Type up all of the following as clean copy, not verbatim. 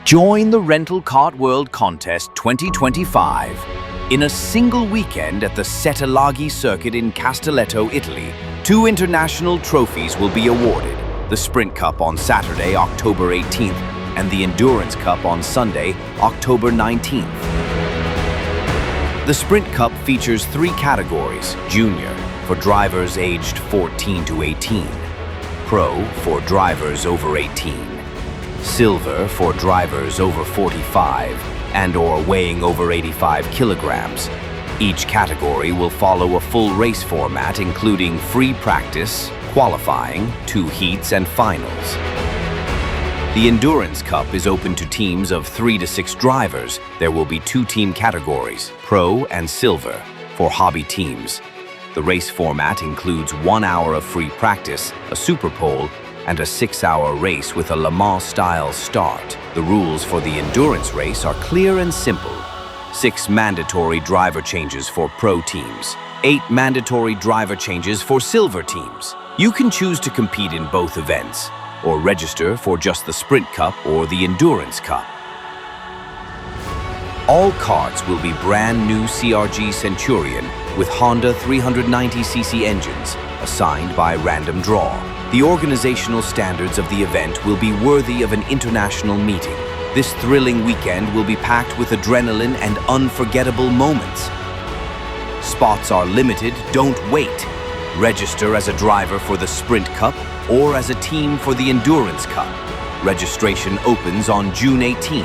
Join the Rental Kart World Contest 2025. In a single weekend at the Settelaghi circuit in Castelletto, Italy, 2 international trophies will be awarded: the Sprint Cup on Saturday, October 18th, and the Endurance Cup on Sunday, October 19th. The Sprint Cup features 3 categories: Junior, for drivers aged 14 to 18, Pro, for drivers over 18, Silver, for drivers over 45 and/or weighing over 85 kilograms. Each category will follow a full race format, including free practice, qualifying, 2 heats, and finals. The Endurance Cup is open to teams of 3 to 6 drivers. There will be 2 team categories, Pro and Silver, for hobby teams. The race format includes 1 hour of free practice, a Super Pole, and a 6-hour race with a Le Mans-style start. The rules for the endurance race are clear and simple. 6 mandatory driver changes for Pro teams, 8 mandatory driver changes for Silver teams. You can choose to compete in both events, or register for just the Sprint Cup or the Endurance Cup. All karts will be brand new CRG Centurion with Honda 390cc engines, assigned by random draw. The organizational standards of the event will be worthy of an international meeting. This thrilling weekend will be packed with adrenaline and unforgettable moments. Spots are limited, don't wait. Register as a driver for the Sprint Cup or as a team for the Endurance Cup. Registration opens on June 18.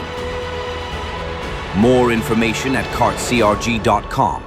More information at kartcrg.com.